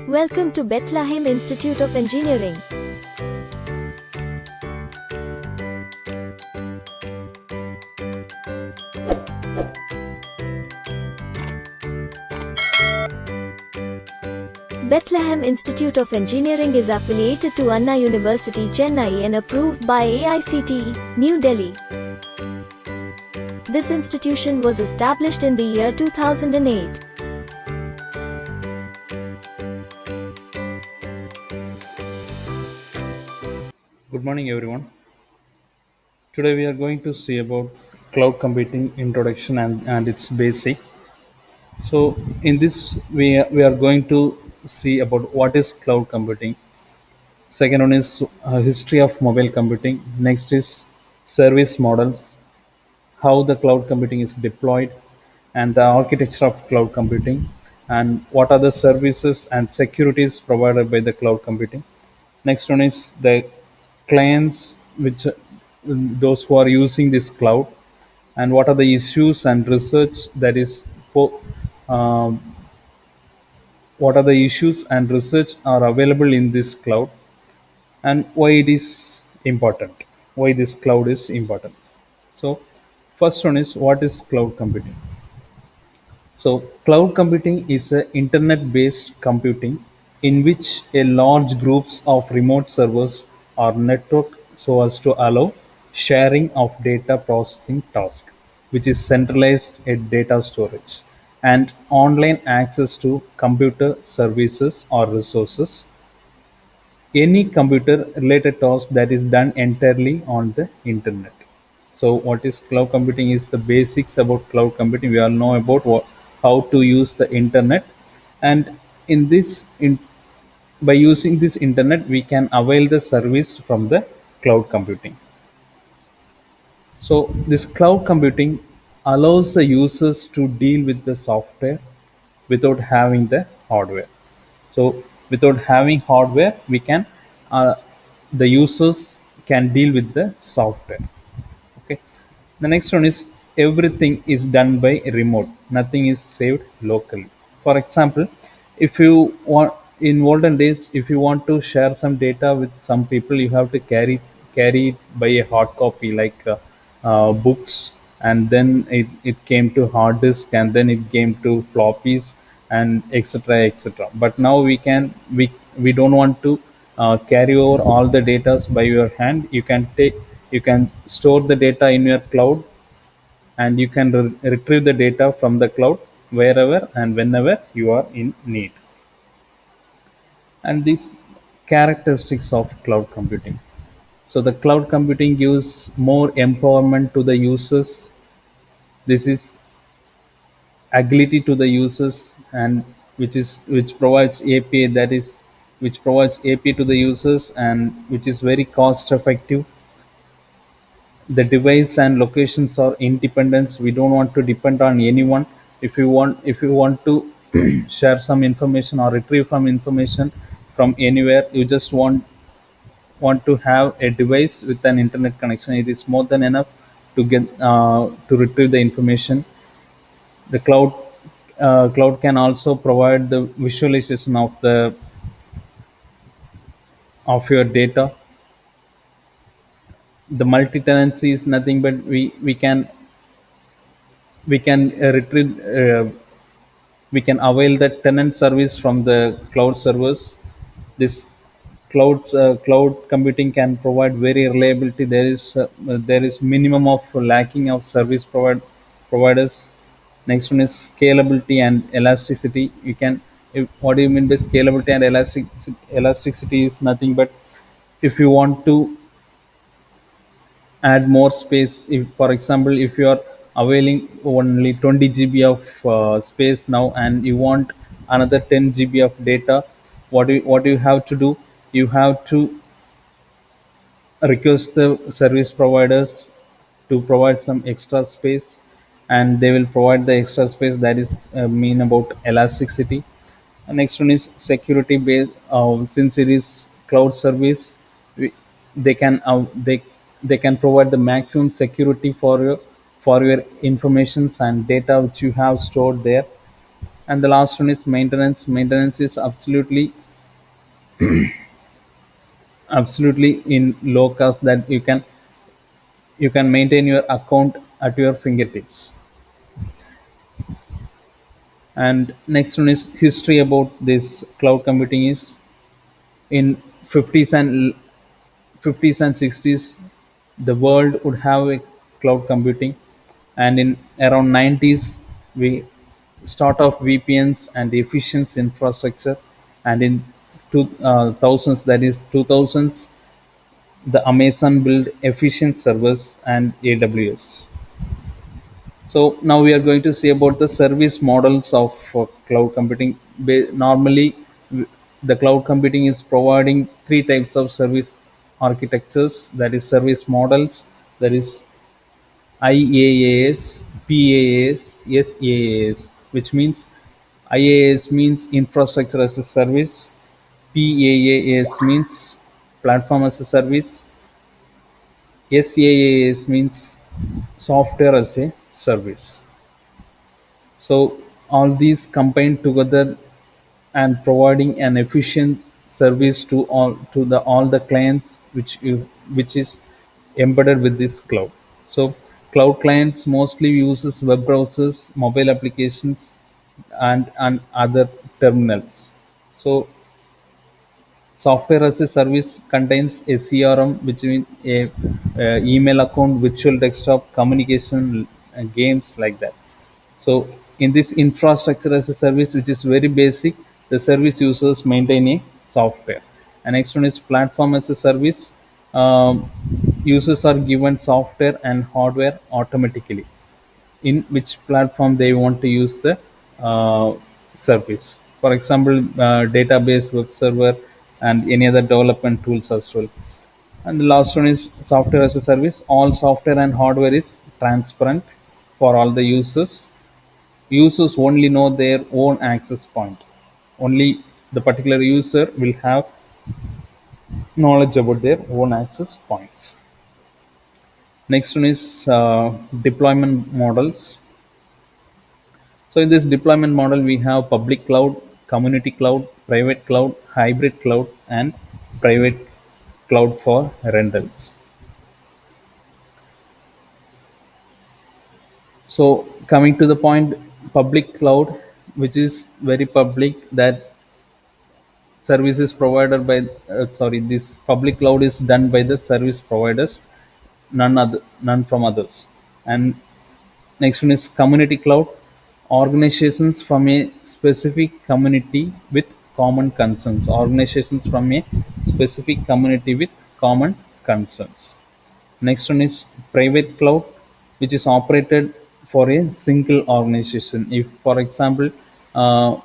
Welcome to Bethlahem Institute of Engineering. Bethlahem Institute of Engineering is affiliated to Anna University, Chennai and approved by AICTE, New Delhi. This institution was established in the year 2008. Good morning, everyone. Today we are going to see about cloud computing introduction and its basic. So in this we are going to see about what is cloud computing. Second one is history of mobile computing. Next is service models, how the cloud computing is deployed, and the architecture of cloud computing, and what are the services and securities provided by the cloud computing. Next one is the clients, which those who are using this cloud, and what are the issues and research that is um, what are the issues and research are available in this cloud, and why it is important, why this cloud is important. So first one is, what is cloud computing? So, cloud computing is a internet-based computing in which a large groups of remote servers are networked so as to allow sharing of data processing task, which is centralized at data storage, and online access to computer services or resources, any computer related task that is done entirely on the internet. So what is cloud computing is the basics about cloud computing. We all know about how to use the internet, and in this by using this internet we can avail the service from the cloud computing. So this cloud computing allows the users to deal with the software without having the hardware. So without having hardware, we can the users can deal with the software. Okay. The next one is, everything is done by remote. Nothing is saved locally. For example, if you want, in olden days, if you want to share some data with some people, you have to carry it by a hard copy, like books, and then it came to hard disk, and then it came to floppies, and etc etc. But now we don't want to carry over all the data by your hand. You can store the data in your cloud, and you can retrieve the data from the cloud wherever and whenever you are in need. And these characteristics of cloud computing. So the cloud computing gives more empowerment to the users. This is agility to the users, and which provides API, that is which provides API to the users, and which is very cost effective. The device and locations are independence. We don't want to depend on anyone. If you want to share some information or retrieve some information from anywhere, you just want to have a device with an internet connection. It is more than enough to get to retrieve the information. The cloud can also provide the visualization of your data. The multi-tenancy is nothing but we can we can avail the tenant service from the cloud servers. This cloud computing can provide very reliability. There is minimum of lacking of service providers. Next one is scalability and elasticity. What do you mean by scalability and elasticity is nothing but, if you want to add more space, if for example if you are availing only 20 GB of space now, and you want another 10 GB of data, what do you have to do? You have to request the service providers to provide some extra space, and they will provide the extra space. That is mean about elasticity. And next one is security based. Since it is cloud service, we, they can they can provide the maximum security for your informations and data which you have stored there. And the last one is maintenance. Maintenance is absolutely in low cost, that you can maintain your account at your fingertips. And next one is history about this cloud computing. Is in 50s and 50s and 60s, the world would have a cloud computing, and in around 90s we start off VPNs and efficient infrastructure, and in thousands, that is 2000s, the Amazon built efficient servers and AWS. So now we are going to see about the service models of cloud computing. Normally, the cloud computing is providing three types of service architectures. That is service models. That is IaaS, PaaS, SaaS, which means IaaS means infrastructure as a service, PaaS means platform as a service, SaaS means software as a service. So all these combined together and providing an efficient service to all the clients which is embedded with this cloud. So cloud clients mostly uses web browsers, mobile applications, and other terminals. So software as a service contains a CRM, which means a email account, virtual desktop, communication, games, like that. So in this infrastructure as a service, which is very basic, the service users maintain a software. And next one is platform as a service. Users are given software and hardware automatically in which platform they want to use the service. For example, database, web server, and any other development tools as well. And the last one is software as a service. All software and hardware is transparent for all the users. Users only know their own access point. Only the particular user will have knowledge about their own access points. Next one is deployment models. So in this deployment model, we have public cloud, community cloud, private cloud, hybrid cloud, and private cloud for rentals. So coming to the point, public cloud, which is very public, that services provided by this public cloud is done by the service providers, none from others. And next one is community cloud. Organizations from a specific community with common concerns. Organizations from a specific community with common concerns. Next one is private cloud, which is operated for a single organization. If, for example, uh,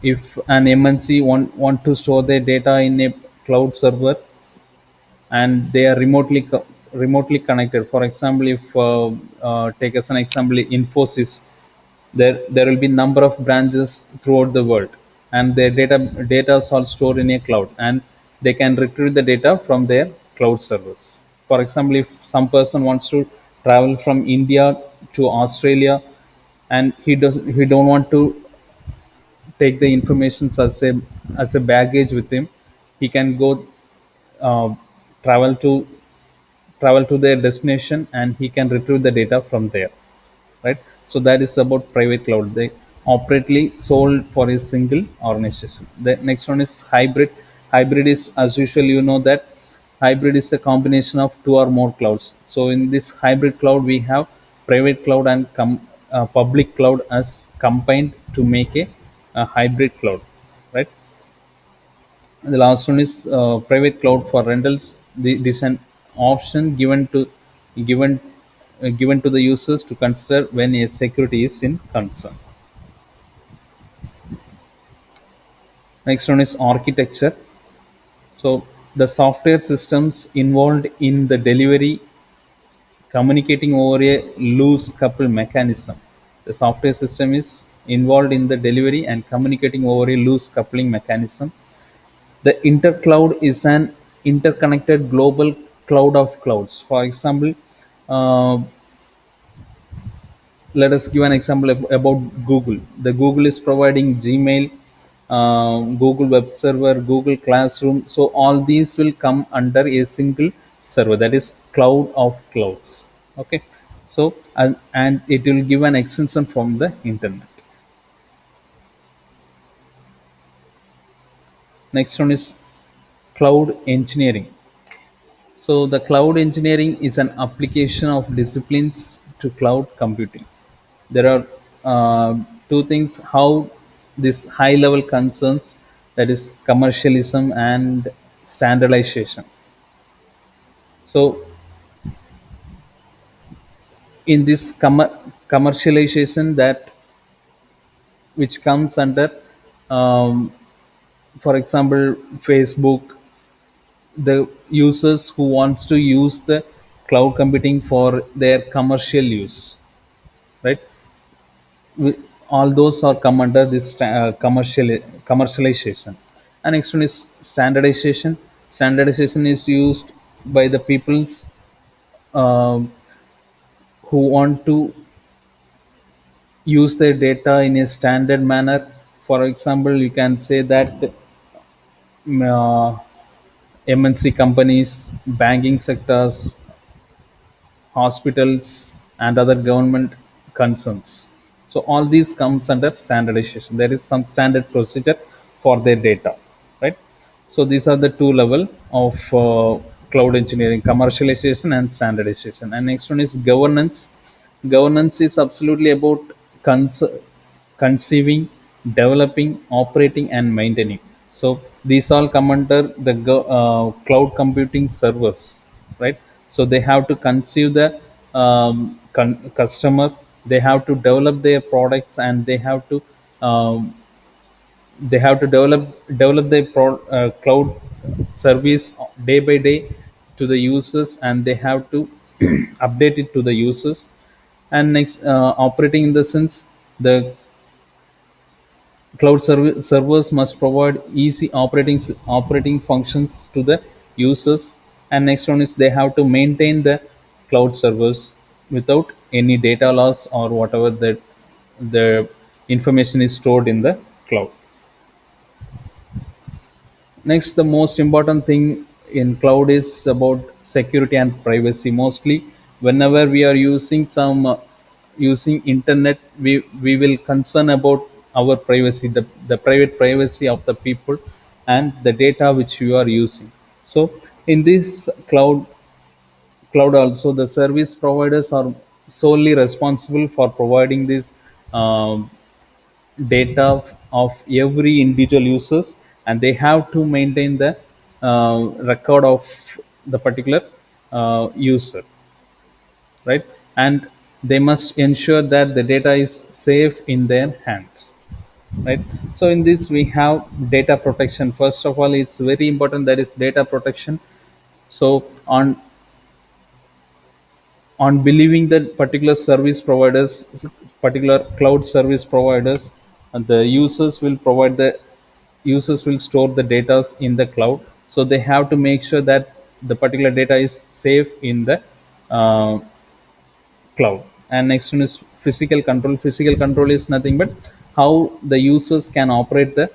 if an MNC want to store their data in a cloud server, and they are remotely connected. For example, if take as an example Infosys, there will be number of branches throughout the world, and their data is all stored in a cloud, and they can retrieve the data from their cloud servers. For example, if some person wants to travel from India to Australia, and he don't want to take the information as a baggage with him, he can go uh, travel to travel to their destination, and he can retrieve the data from there, right? So that is about private cloud. They operately sold for a single organization. The next one is hybrid. Hybrid is, as usual, you know that hybrid is a combination of two or more clouds. So in this hybrid cloud, we have private cloud and public cloud as combined to make a hybrid cloud, right? The last one is private cloud for rentals. This is an option given given to the users to consider when a security is in concern. Next one is architecture. So the software systems involved in the delivery communicating over a loose couple mechanism. The software system is involved in the delivery and communicating over a loose coupling mechanism. The intercloud is an interconnected global cloud of clouds. For example, uh, let us give an example about Google. The Google is providing Gmail, Google web server, Google classroom. So all these will come under a single server, that is cloud of clouds. Okay. So and it will give an extension from the internet. Next one is cloud engineering. So the cloud engineering is an application of disciplines to cloud computing. There are two things how this high level concerns, that is commercialism and standardization. So in this commercialization, that which comes under, um, for example, Facebook, the users who wants to use the cloud computing for their commercial use, right? All those are come under this commercialization. And next one is standardization. Standardization is used by the peoples, um, who want to use their data in a standard manner. For example, you can say that uh, MNC companies, banking sectors, hospitals, and other government concerns. So all these comes under standardization. There is some standard procedure for their data, right? So these are the two level of cloud engineering: commercialization and standardization. And next one is governance. Governance is absolutely about cons- conceiving, developing, operating, and maintaining. So these all come under the cloud computing servers, right? So they have to conceive the customer, they have to develop their products, and um, they have to develop their cloud service day by day to the users, and they have to update it to the users. And next, operating in the sense, the servers must provide easy operating functions to the users. And next one is they have to maintain the cloud servers without any data loss or whatever that the information is stored in the cloud. Next, the most important thing in cloud is about security and privacy. Mostly, whenever we are using using internet, we will concern about our privacy, the private privacy of the people, and the data which you are using. So, in this cloud also, the service providers are solely responsible for providing this um, data of every individual users, and they have to maintain the record of the particular user, right? And they must ensure that the data is safe in their hands, right? So in this we have data protection. First of all, it's very important, that is data protection. So on believing that particular cloud service providers, and the users will store the data in the cloud. So they have to make sure that the particular data is safe in the uh, cloud. And next one is physical control. Physical control is nothing but how the users can operate the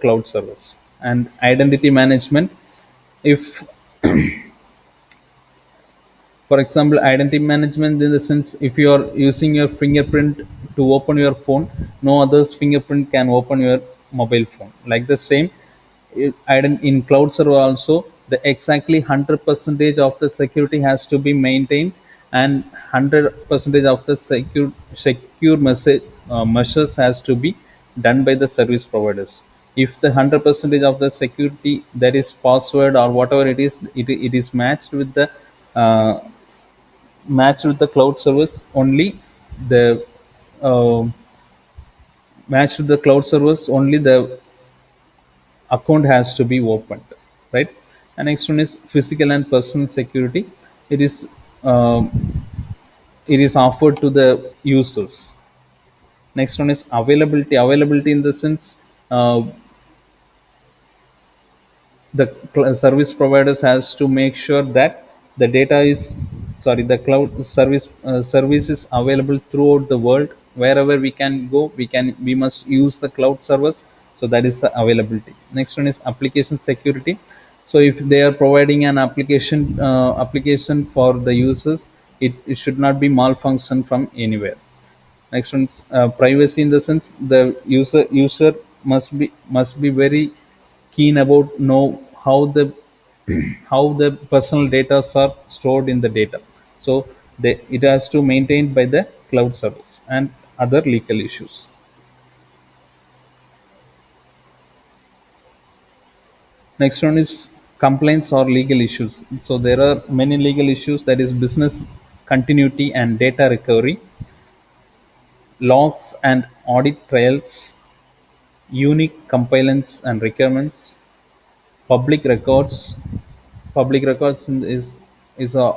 cloud service. And identity management, if, for example, identity management in the sense, if you are using your fingerprint to open your phone, no other's fingerprint can open your mobile phone. Like the same, in cloud server also, the exactly 100 percentage of the security has to be maintained, and 100 percentage of the secure measures has to be done by the service providers. If the 100 percentage of the security, that is password or whatever it is, it is uh, matched with the cloud service only, the uh, matched with the cloud service only, the account has to be opened, right? And next one is physical and personal security. It is um, it is offered to the users. Next one is availability. Availability in the sense, uh, the service providers has to make sure that the data is the cloud service is available throughout the world. Wherever we can go, we must use the cloud service. So that is the availability. Next one is application security. So if they are providing an application for the users, it should not be malfunction from anywhere. Next one is privacy, in the sense the user must be very keen about know how the how the personal data are stored in the data. So it has to maintained by the cloud service and other legal issues. Next one is complaints or legal issues. So there are many legal issues, that is business continuity and data recovery, logs and audit trails, unique compliance and requirements, public records. Public records is a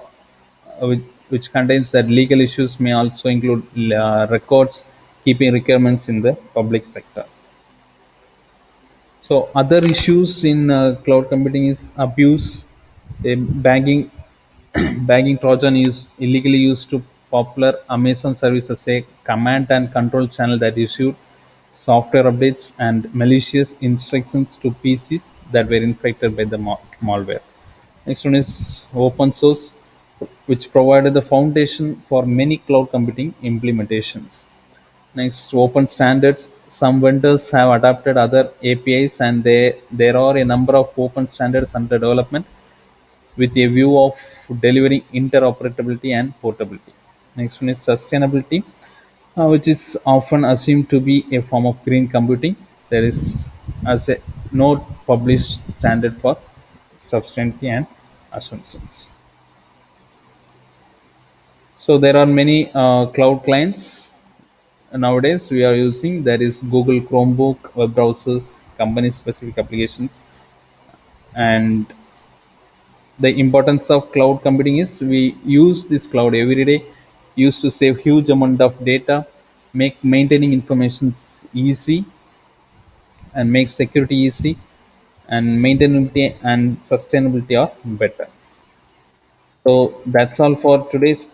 which contains that legal issues may also include records keeping requirements in the public sector. So other issues in cloud computing is abuse, bagging. Bagging Trojan is illegally used to popular Amazon service as a command and control channel that issued software updates and malicious instructions to PCs that were infected by the malware. Next one is open source, which provided the foundation for many cloud computing implementations. Next, open standards. Some vendors have adapted other APIs, and there are a number of open standards under development with a view of delivering interoperability and portability. Next one is sustainability, which is often assumed to be a form of green computing. There is as a no published standard for sustainability and assumptions. So there are many cloud clients nowadays we are using. There is Google Chromebook, web browsers, company specific applications, and the importance of cloud computing is we use this cloud every day, used to save huge amount of data, make maintaining information easy, and make security easy, and maintainability and sustainability are better. So that's all for today's